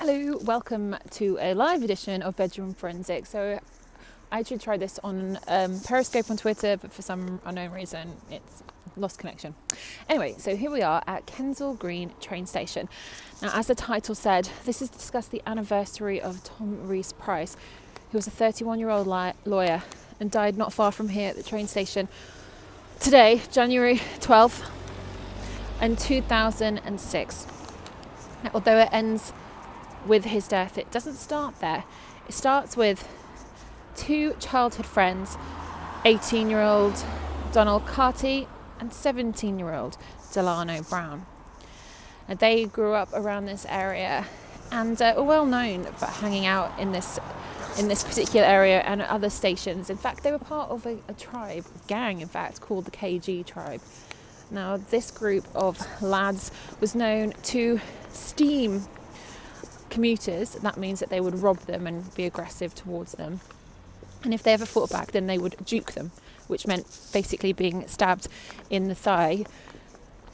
Hello, welcome to a live edition of Bedroom Forensics. So I actually tried this on Periscope on Twitter, but for some unknown reason it's lost connection. Anyway, so here we are at Kensal Green train station. Now, as the title said, this is to discuss the anniversary of Tom Rhys Price, who was a 31-year-old lawyer and died not far from here at the train station today, January 12th, in 2006. Now, although it ends with his death, it doesn't start there. It starts with two childhood friends, 18-year-old Donald Carty and 17-year-old Delano Brown. Now, they grew up around this area and are well known for hanging out in this particular area and at other stations. In fact, they were part of a gang, in fact, called the KG tribe. Now, this group of lads was known to steam commuters. That means that they would rob them and be aggressive towards them. And if they ever fought back, then they would juke them, which meant basically being stabbed in the thigh.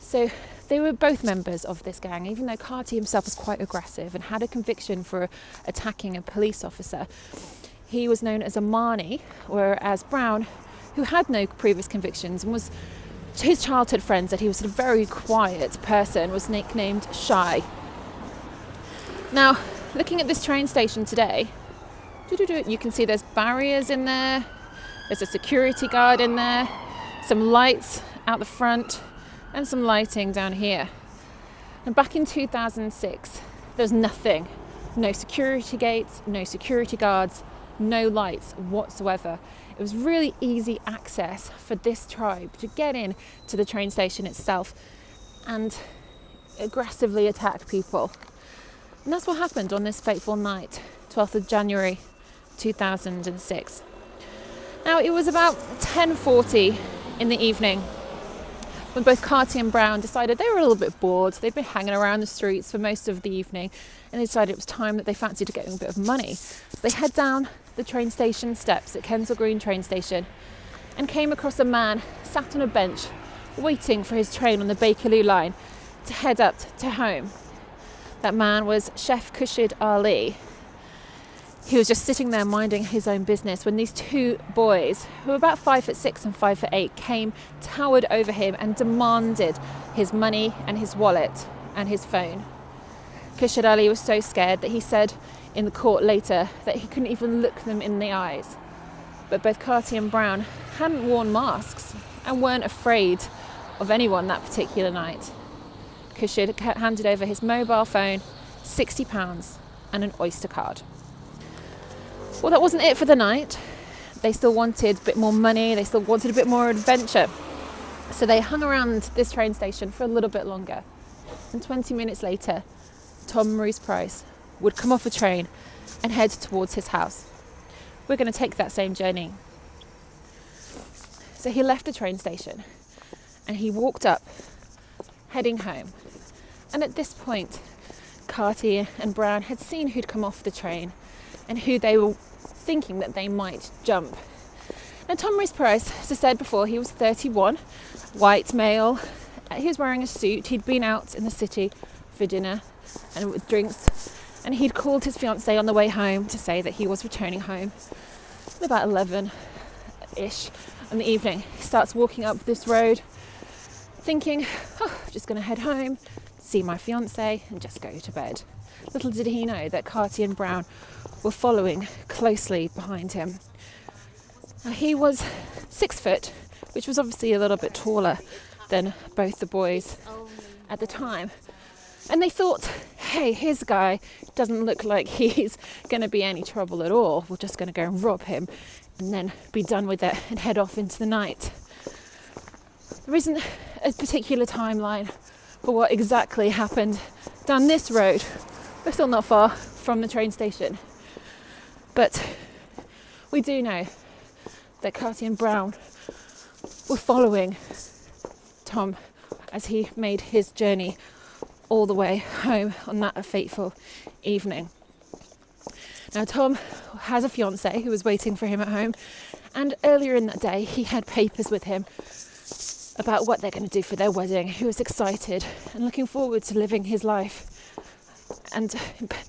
So they were both members of this gang, even though Carty himself was quite aggressive and had a conviction for attacking a police officer. He was known as a Marnie, whereas Brown, who had no previous convictions and was his childhood friend said he was a very quiet person, was nicknamed Shy. Now, looking at this train station today, you can see there's barriers in there, there's a security guard in there, some lights out the front, and some lighting down here. And back in 2006, there's nothing. No security gates, no security guards, no lights whatsoever. It was really easy access for this tribe to get in to the train station itself and aggressively attack people. And that's what happened on this fateful night, 12th of January 2006. Now, it was about 10:40 in the evening when both Carty and Brown decided they were a little bit bored. They'd been hanging around the streets for most of the evening and they decided it was time that they fancied getting a bit of money. So they head down the train station steps at Kensal Green train station and came across a man sat on a bench waiting for his train on the Bakerloo line to head up to home. That man was Chef Khurshid Ali. He was just sitting there minding his own business when these two boys, who were about 5'6" and 5'8", came, towered over him and demanded his money and his wallet and his phone. Khurshid Ali was so scared that he said in the court later that he couldn't even look them in the eyes. But both Carty and Brown hadn't worn masks and weren't afraid of anyone that particular night. Khurshid handed over his mobile phone, £60 and an Oyster card. Well, that wasn't it for the night. They still wanted a bit more money, they still wanted a bit more adventure. So they hung around this train station for a little bit longer. And 20 minutes later, Tom Rhys Price would come off a train and head towards his house. We're going to take that same journey. So he left the train station and he walked up, heading home. And at this point, Carty and Brown had seen who'd come off the train and who they were thinking that they might jump. Now, Tom Rhys Price, as I said before, he was 31, white male. He was wearing a suit. He'd been out in the city for dinner and with drinks, and he'd called his fiancée on the way home to say that he was returning home at about 11-ish in the evening. He starts walking up this road thinking, I'm just going to head home, see my fiancée and just go to bed. Little did he know that Carty and Brown were following closely behind him. Now, he was 6 foot, which was obviously a little bit taller than both the boys at the time. And they thought, hey, here's a guy, doesn't look like he's going to be any trouble at all. We're just going to go and rob him and then be done with it and head off into the night. There isn't a particular timeline for what exactly happened down this road. We're still not far from the train station. But we do know that Carty and Brown were following Tom as he made his journey all the way home on that fateful evening. Now, Tom has a fiancée who was waiting for him at home, and earlier in that day he had papers with him about what they're going to do for their wedding. He was excited and looking forward to living his life and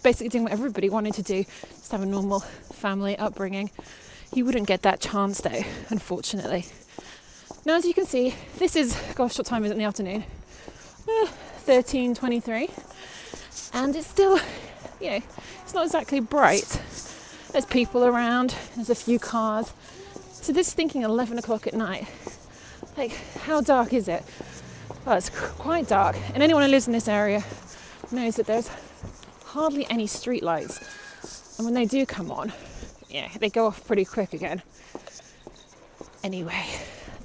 basically doing what everybody wanted to do, just have a normal family upbringing. He wouldn't get that chance though, unfortunately. Now, as you can see, this is, gosh, what time is it in the afternoon? 13:23, and it's still, it's not exactly bright. There's people around, there's a few cars. So this is thinking 11 o'clock at night. Like, how dark is it? Well, it's quite dark, and anyone who lives in this area knows that there's hardly any street lights, and when they do come on, they go off pretty quick again. Anyway,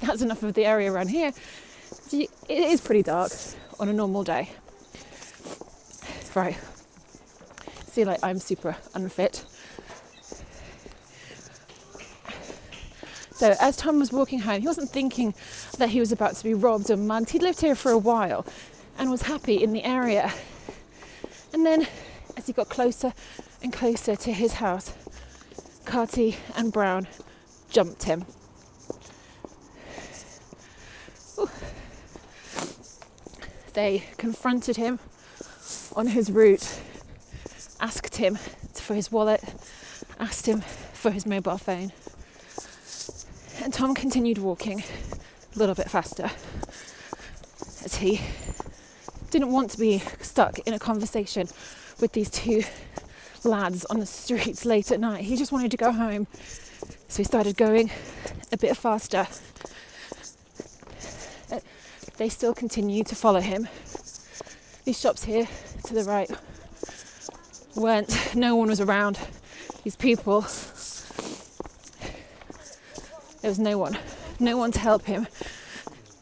that's enough of the area around here. It is pretty dark on a normal day. Right. See, like, I'm super unfit. So as Tom was walking home, he wasn't thinking that he was about to be robbed or mugged. He'd lived here for a while and was happy in the area. And then as he got closer and closer to his house, Carty and Brown jumped him. Ooh. They confronted him on his route, asked him for his wallet, asked him for his mobile phone. And Tom continued walking a little bit faster, as he didn't want to be stuck in a conversation with these two lads on the streets late at night. He just wanted to go home. So he started going a bit faster. They still continued to follow him. These shops here to the right no one was around. These people, there was no one to help him.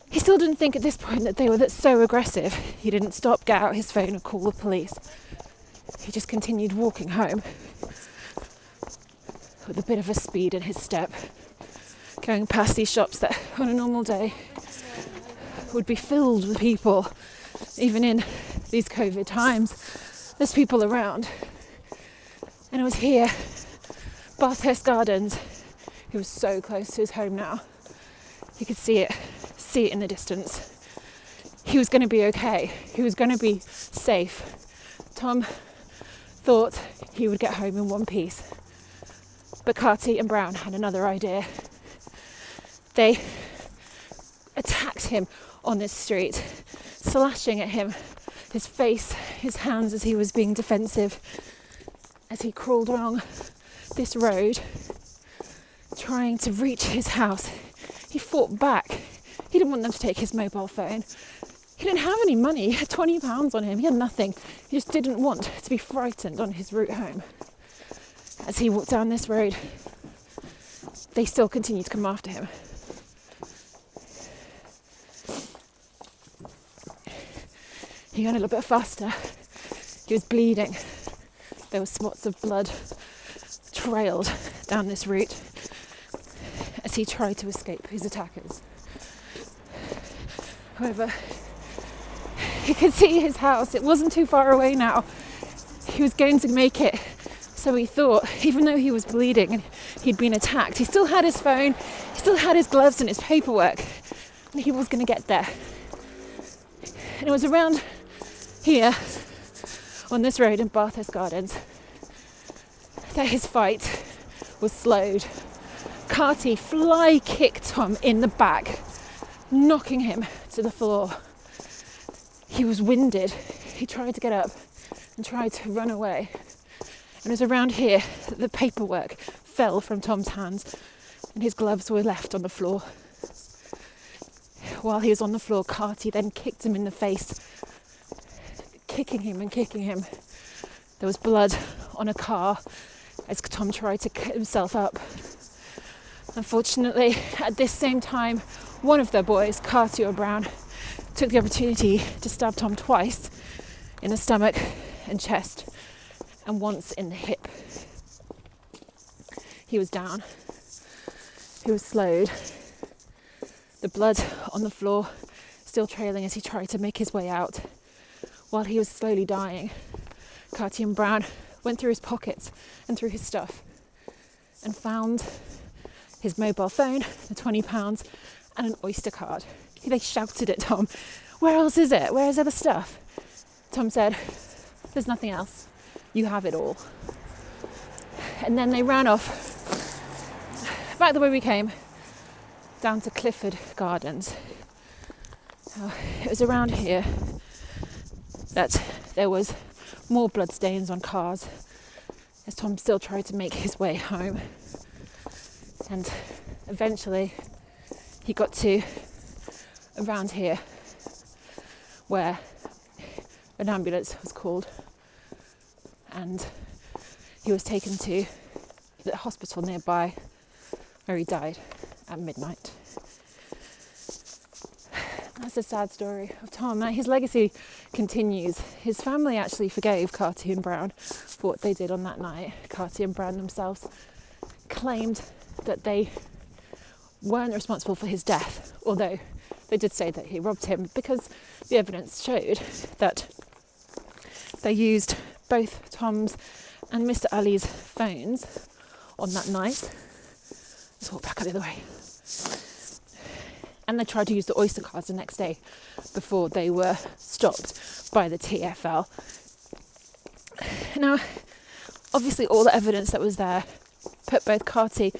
He still didn't think at this point that they were so aggressive. He didn't stop, get out his phone and call the police. He just continued walking home with a bit of a speed in his step, going past these shops that on a normal day would be filled with people. Even in these COVID times, there's people around. And it was here, Bathurst Gardens. He was so close to his home now. He could see it in the distance. He was going to be okay. He was going to be safe. Tom thought he would get home in one piece. But Carty and Brown had another idea. They attacked him on this street, slashing at him, his face, his hands as he was being defensive, as he crawled along this road, trying to reach his house. He fought back. He didn't want them to take his mobile phone. He didn't have any money. He had £20 on him. He had nothing. He just didn't want to be frightened on his route home. As he walked down this road, they still continued to come after him. He got a little bit faster. He was bleeding. There were spots of blood trailed down this route as he tried to escape his attackers. However, he could see his house. It wasn't too far away now. He was going to make it. So he thought, even though he was bleeding and he'd been attacked, he still had his phone, he still had his gloves and his paperwork, and he was going to get there. And it was around here, on this road in Bathurst Gardens, that his fight was slowed. Carty fly kicked Tom in the back, knocking him to the floor. He was winded. He tried to get up and tried to run away. And it was around here that the paperwork fell from Tom's hands and his gloves were left on the floor. While he was on the floor, Carty then kicked him in the face, kicking him and kicking him. There was blood on a car as Tom tried to get himself up. Unfortunately, at this same time, one of their boys, Carty or Brown, took the opportunity to stab Tom twice in the stomach and chest, and once in the hip. He was down. He was slowed. The blood on the floor still trailing as he tried to make his way out. While he was slowly dying, Carty and Brown went through his pockets and through his stuff and found his mobile phone, the £20, and an Oyster card. They shouted at Tom, "Where else is it? Where's other stuff?" Tom said, There's nothing else. You have it all. And then they ran off back the way we came, down to Clifford Gardens. It was around here that there was more bloodstains on cars as Tom still tried to make his way home. And eventually he got to around here where an ambulance was called, and he was taken to the hospital nearby where he died at midnight. That's a sad story of Tom. His legacy continues. His family actually forgave Carty and Brown for what they did on that night. Carty and Brown themselves claimed that they weren't responsible for his death, although they did say that he robbed him, because the evidence showed that they used both Tom's and Mr. Ali's phones on that night. Let's walk back out the other way. And they tried to use the Oyster cards the next day before they were stopped by the TfL. Now, obviously all the evidence that was there put both Carty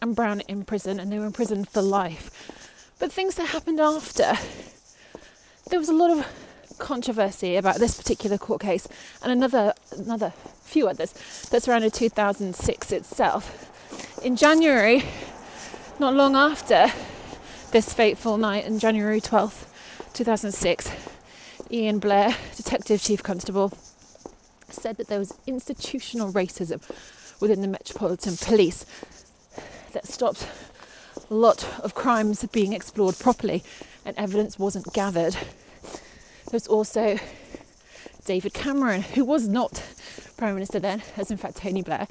and Brown in prison, and they were in prison for life. But things that happened after, there was a lot of controversy about this particular court case and another few others that surrounded 2006 itself. In January, not long after this fateful night, on January 12th, 2006, Ian Blair, Detective Chief Constable, said that there was institutional racism within the Metropolitan Police that stopped a lot of crimes being explored properly and evidence wasn't gathered. There's also David Cameron, who was not Prime Minister then, as in fact Tony Blair.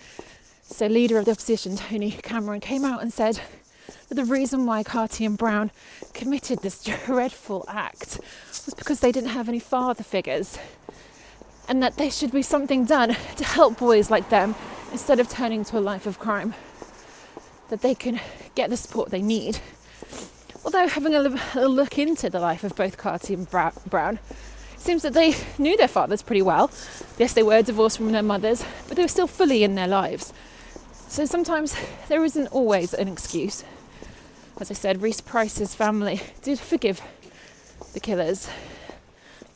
So leader of the opposition, Tony Cameron, came out and said that the reason why Carty and Brown committed this dreadful act was because they didn't have any father figures, and that there should be something done to help boys like them instead of turning to a life of crime, that they can get the support they need. Although having a look into the life of both Carty and Brown, it seems that they knew their fathers pretty well. Yes, they were divorced from their mothers, but they were still fully in their lives. So sometimes there isn't always an excuse. As I said, Rhys Price's family did forgive the killers,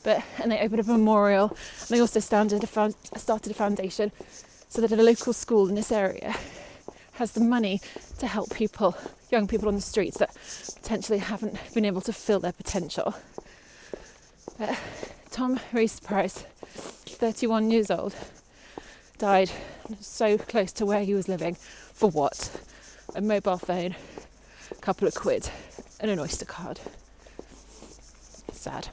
and they opened a memorial, and they also started a foundation so that a local school in this area has the money to help young people on the streets that potentially haven't been able to fill their potential. Tom Rhys Price, 31 years old, died so close to where he was living. For what? A mobile phone, a couple of quid, and an Oyster card. Sad.